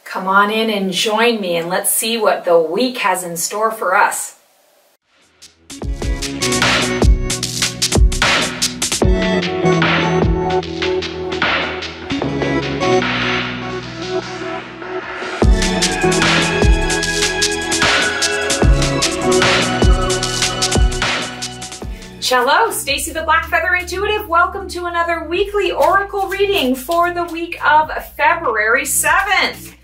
Come on in and join me, and let's see what the week has in store for us. Hello, Stacy the Black Feather Intuitive. Welcome to another weekly oracle reading for the week of February 7th.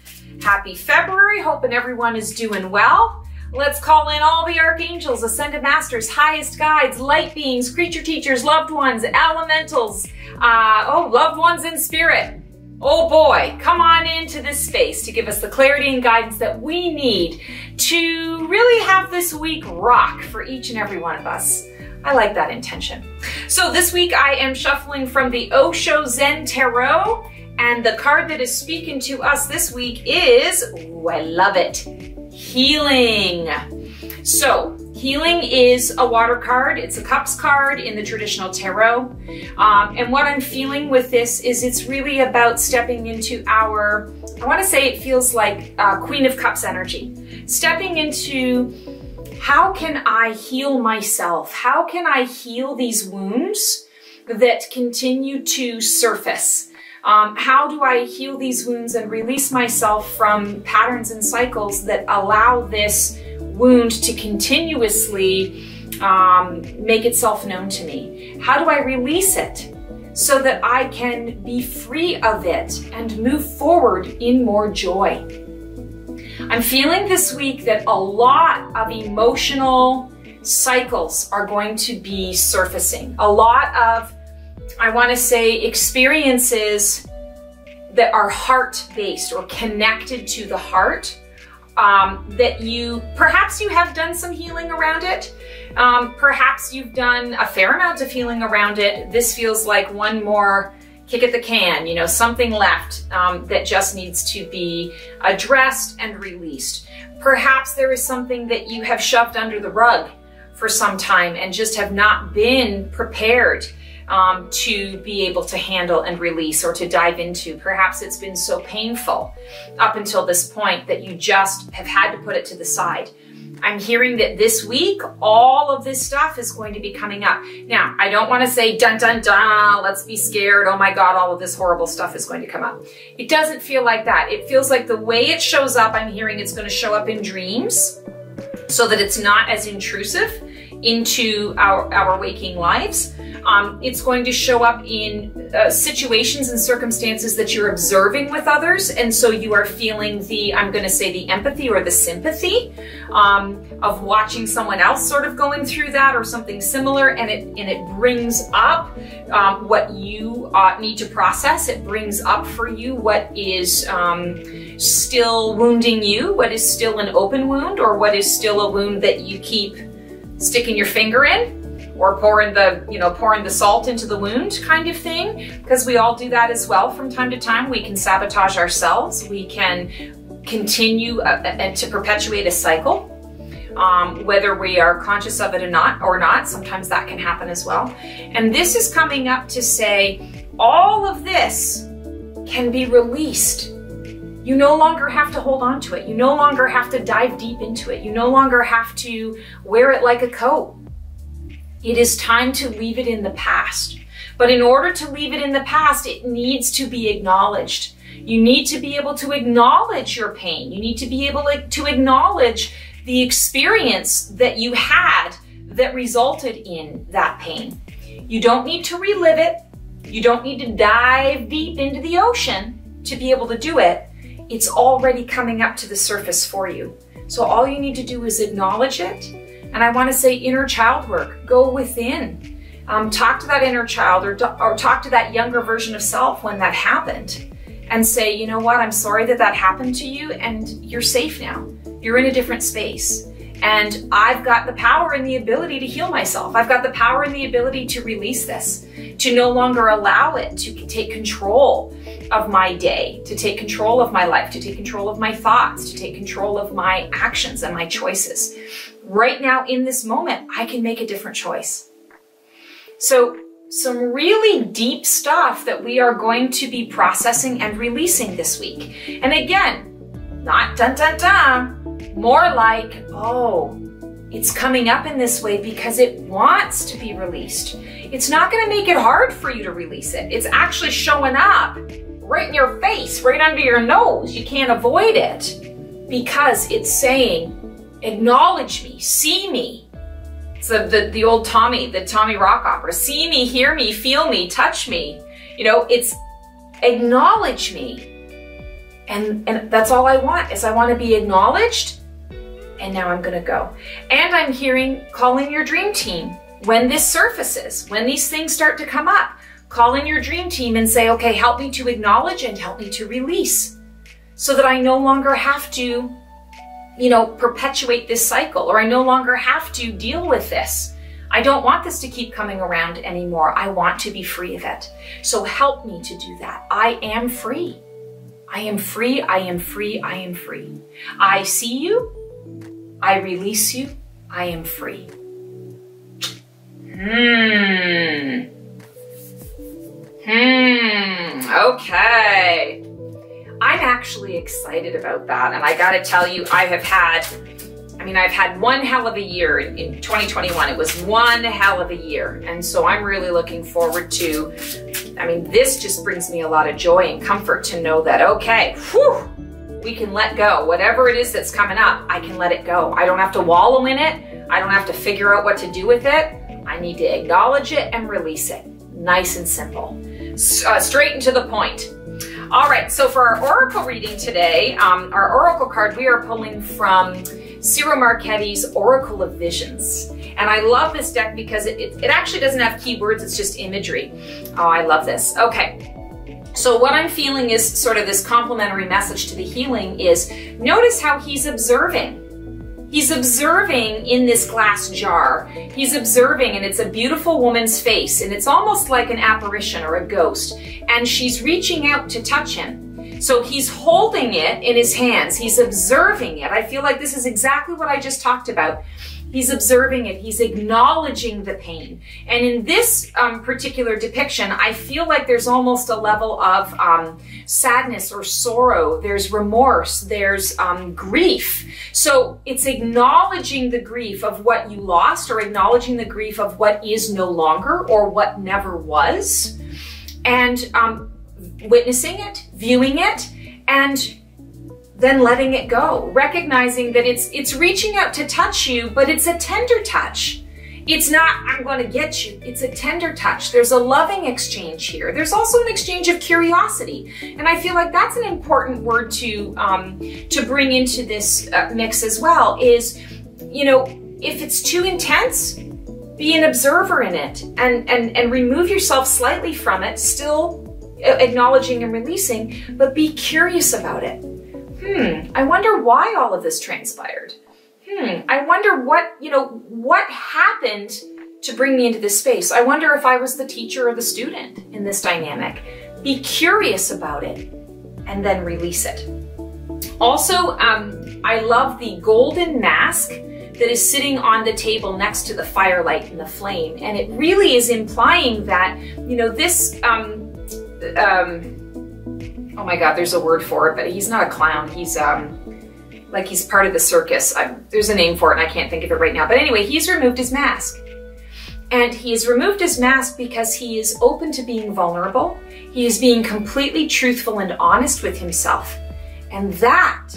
Happy February, hoping everyone is doing well. Let's call in all the archangels, ascended masters, highest guides, light beings, creature teachers, loved ones, elementals, loved ones in spirit. Oh boy, come on into this space to give us the clarity and guidance that we need to really have this week rock for each and every one of us. I like that intention. So this week I am shuffling from the Osho Zen Tarot, and the card that is speaking to us this week is, oh, I love it, Healing. So Healing is a water card. It's a cups card in the traditional tarot. And what I'm feeling with this is it's really about stepping into our, I want to say it feels like Queen of Cups energy. Stepping into, how can I heal myself? How can I heal these wounds that continue to surface? How do I heal these wounds and release myself from patterns and cycles that allow this wound to continuously make itself known to me? How do I release it so that I can be free of it and move forward in more joy? I'm feeling this week that a lot of emotional cycles are going to be surfacing. A lot of, I want to say, experiences that are heart-based or connected to the heart, that perhaps you have done some healing around it. Perhaps you've done a fair amount of healing around it. This feels like one more kick at the can, something left that just needs to be addressed and released. Perhaps there is something that you have shoved under the rug for some time and just have not been prepared to be able to handle and release or to dive into. Perhaps it's been so painful up until this point that you just have had to put it to the side. I'm hearing that this week, all of this stuff is going to be coming up. Now, I don't want to say, dun, dun, dun, let's be scared. Oh my God, all of this horrible stuff is going to come up. It doesn't feel like that. It feels like the way it shows up, I'm hearing it's going to show up in dreams so that it's not as intrusive into our waking lives. It's going to show up in situations and circumstances that you're observing with others, and so you are feeling the, I'm going to say, the empathy or the sympathy of watching someone else sort of going through that or something similar, and it brings up what you need to process. It brings up for you what is still wounding you, what is still an open wound, or what is still a wound that you keep sticking your finger in, or pouring the salt into the wound kind of thing, because we all do that as well from time to time. We can sabotage ourselves. We can continue to perpetuate a cycle, whether we are conscious of it or not. Sometimes that can happen as well. And this is coming up to say, all of this can be released. You no longer have to hold on to it. You no longer have to dive deep into it. You no longer have to wear it like a coat. It is time to leave it in the past. But in order to leave it in the past, it needs to be acknowledged. You need to be able to acknowledge your pain. You need to be able to acknowledge the experience that you had that resulted in that pain. You don't need to relive it. You don't need to dive deep into the ocean to be able to do it. It's already coming up to the surface for you. So all you need to do is acknowledge it. And I want to say inner child work. Go within. Talk to that inner child or talk to that younger version of self when that happened. And say, you know what, I'm sorry that that happened to you, and you're safe now. You're in a different space. And I've got the power and the ability to heal myself. I've got the power and the ability to release this, to no longer allow it to take control of my day, to take control of my life, to take control of my thoughts, to take control of my actions and my choices. Right now in this moment, I can make a different choice. So some really deep stuff that we are going to be processing and releasing this week. And again, Not dun dun dun. More like, oh, it's coming up in this way because it wants to be released. It's not going to make it hard for you to release it. It's actually showing up right in your face, right under your nose. You can't avoid it because it's saying, acknowledge me, see me. It's the old Tommy Rock opera. See me, hear me, feel me, touch me. You know, it's acknowledge me. And that's all I want, is I want to be acknowledged. And now I'm going to go. And I'm calling your dream team when this surfaces, when these things start to come up. Call in your dream team and say, okay, help me to acknowledge and help me to release so that I no longer have to, you know, perpetuate this cycle, or I no longer have to deal with this. I don't want this to keep coming around anymore. I want to be free of it. So help me to do that. I am free. I am free. I am free. I am free. I see you. I release you. I am free. Okay. I'm actually excited about that. And I gotta tell you, I've had one hell of a year in 2021. It was one hell of a year. And so I'm really looking forward to, this just brings me a lot of joy and comfort to know that, okay, we can let go. Whatever it is that's coming up, I can let it go. I don't have to wallow in it. I don't have to figure out what to do with it. I need to acknowledge it and release it. Nice and simple. Straight and to the point. All right, so for our oracle reading today, our oracle card, we are pulling from Ciro Marchetti's Oracle of Visions. And I love this deck because it actually doesn't have keywords, it's just imagery. Oh, I love this. Okay. So what I'm feeling is sort of this complementary message to the healing is, notice how he's observing. He's observing in this glass jar. He's observing, and it's a beautiful woman's face, and it's almost like an apparition or a ghost. And she's reaching out to touch him. So he's holding it in his hands. He's observing it. I feel like this is exactly what I just talked about. He's observing it. He's acknowledging the pain. And in this particular depiction, I feel like there's almost a level of sadness or sorrow. There's remorse. There's grief. So it's acknowledging the grief of what you lost, or acknowledging the grief of what is no longer or what never was, and witnessing it, viewing it, and then letting it go, recognizing that it's reaching out to touch you, but it's a tender touch. It's not, I'm going to get you. It's a tender touch. There's a loving exchange here. There's also an exchange of curiosity. And I feel like that's an important word to bring into this mix as well is, you know, if it's too intense, be an observer in it and remove yourself slightly from it, still acknowledging and releasing, but be curious about it. I wonder why all of this transpired. I wonder what happened to bring me into this space. I wonder if I was the teacher or the student in this dynamic. Be curious about it and then release it. Also, I love the golden mask that is sitting on the table next to the firelight and the flame. And it really is implying that, you know, this, oh my God, there's a word for it, but he's not a clown. He's like he's part of the circus. There's a name for it and I can't think of it right now. But anyway, he's removed his mask. And he's removed his mask because he is open to being vulnerable. He is being completely truthful and honest with himself. And that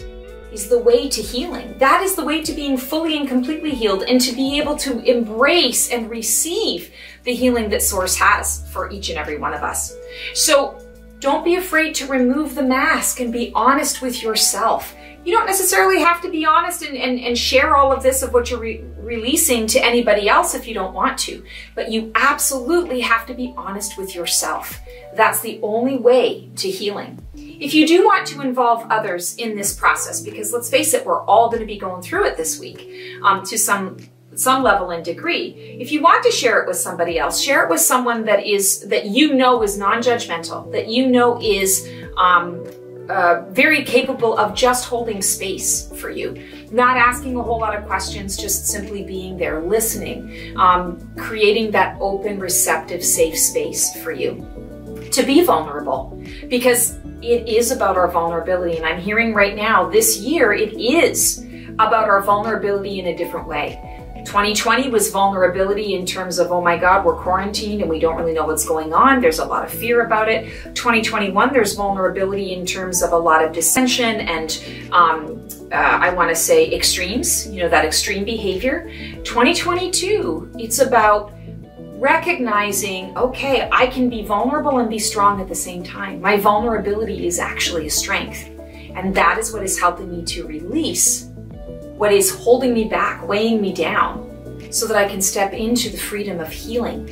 is the way to healing. That is the way to being fully and completely healed, and to be able to embrace and receive the healing that Source has for each and every one of us. So don't be afraid to remove the mask and be honest with yourself. You don't necessarily have to be honest and share all of this of what you're releasing to anybody else if you don't want to, but you absolutely have to be honest with yourself. That's the only way to healing. If you do want to involve others in this process, because let's face it, we're all going to be going through it this week to some level and degree. If you want to share it with somebody else, share it with someone that you know is non-judgmental, that you know is very capable of just holding space for you, not asking a whole lot of questions, just simply being there, listening, creating that open, receptive, safe space for you to be vulnerable. Because it is about our vulnerability. And I'm hearing right now, this year, it is about our vulnerability in a different way. 2020 was vulnerability in terms of, oh my God, we're quarantined and we don't really know what's going on. There's a lot of fear about it. 2021, there's vulnerability in terms of a lot of dissension and I want to say extremes, you know, that extreme behavior. 2022, it's about recognizing, okay, I can be vulnerable and be strong at the same time. My vulnerability is actually a strength. And that is what is helping me to release what is holding me back, weighing me down, so that I can step into the freedom of healing.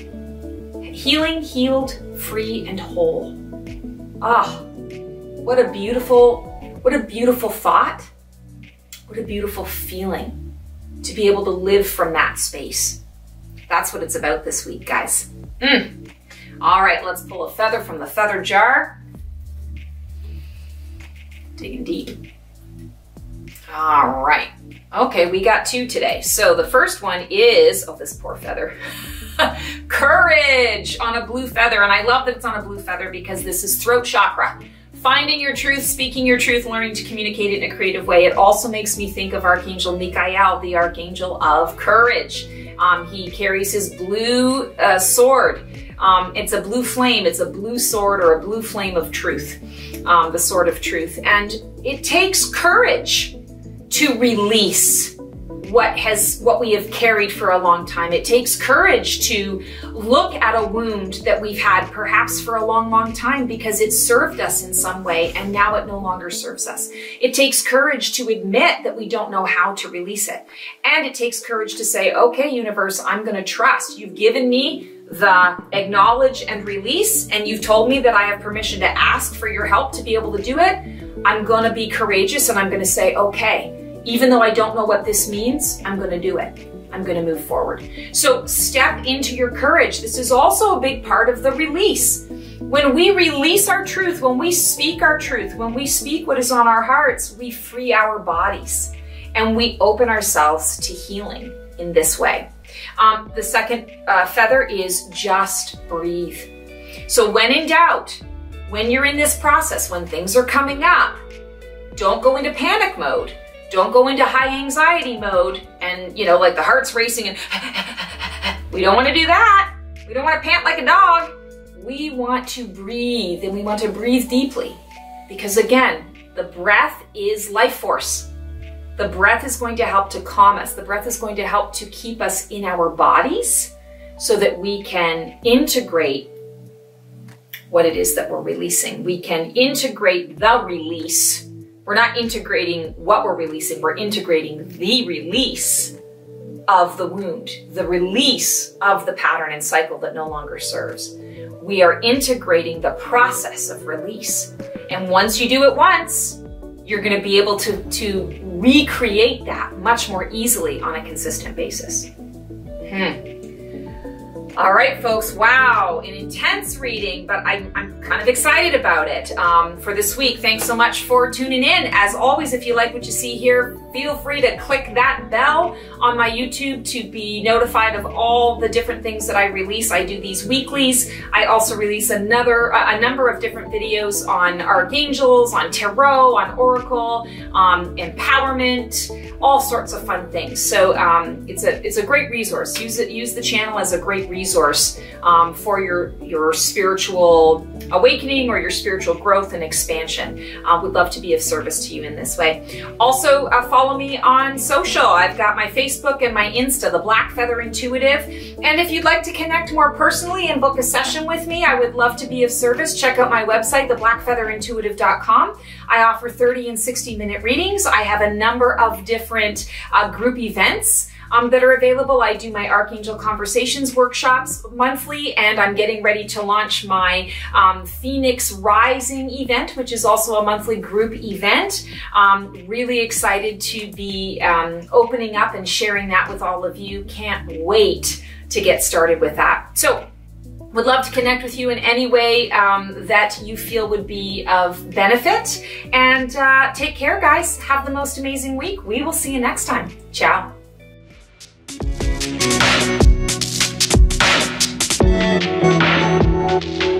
Healing, healed, free, and whole. Ah, what a beautiful thought. What a beautiful feeling to be able to live from that space. That's what it's about this week, guys. All right, let's pull a feather from the feather jar. Digging deep. All right. Okay, we got two today. So the first one is, oh, this poor feather. Courage on a blue feather. And I love that it's on a blue feather because this is throat chakra. Finding your truth, speaking your truth, learning to communicate it in a creative way. It also makes me think of Archangel Michael, the Archangel of Courage. He carries his blue sword. It's a blue flame. It's a blue sword or a blue flame of truth, the sword of truth. And it takes courage to release what we have carried for a long time. It takes courage to look at a wound that we've had perhaps for a long, long time because it served us in some way and now it no longer serves us. It takes courage to admit that we don't know how to release it. And it takes courage to say, okay, universe, I'm going to trust. You've given me the acknowledge and release, and you've told me that I have permission to ask for your help to be able to do it. I'm going to be courageous and I'm going to say, okay, even though I don't know what this means, I'm going to do it. I'm going to move forward. So step into your courage. This is also a big part of the release. When we release our truth, when we speak our truth, when we speak what is on our hearts, we free our bodies and we open ourselves to healing in this way. The second feather is just breathe. So when in doubt, when you're in this process, when things are coming up, don't go into panic mode. Don't go into high anxiety mode and, you know, like the heart's racing and we don't want to do that. We don't want to pant like a dog. We want to breathe and we want to breathe deeply because again, the breath is life force. The breath is going to help to calm us. The breath is going to help to keep us in our bodies so that we can integrate what it is that we're releasing. We can integrate the release. We're not integrating what we're releasing, we're integrating the release of the wound, the release of the pattern and cycle that no longer serves. We are integrating the process of release. And once you do it once, you're going to be able to recreate that much more easily on a consistent basis. All right, folks. Wow, an intense reading, but I'm kind of excited about it for this week. Thanks so much for tuning in. As always, if you like what you see here, feel free to click that bell on my YouTube to be notified of all the different things that I release. I do these weeklies. I also release a number of different videos on archangels, on tarot, on oracle, empowerment, all sorts of fun things. So it's a great resource. Use the channel as a great resource for your spiritual awakening or your spiritual growth and expansion. Would love to be of service to you in this way. Also, follow me on social. I've got my Facebook and my Insta, The Black Feather Intuitive. And if you'd like to connect more personally and book a session with me, I would love to be of service. Check out my website, theblackfeatherintuitive.com. I offer 30 and 60-minute readings. I have a number of different group events that are available. I do my Archangel Conversations workshops monthly, and I'm getting ready to launch my Phoenix Rising event, which is also a monthly group event. Really excited to be opening up and sharing that with all of you. Can't wait to get started with that. So, would love to connect with you in any way that you feel would be of benefit. And take care, guys. Have the most amazing week. We will see you next time. Ciao. Thank you.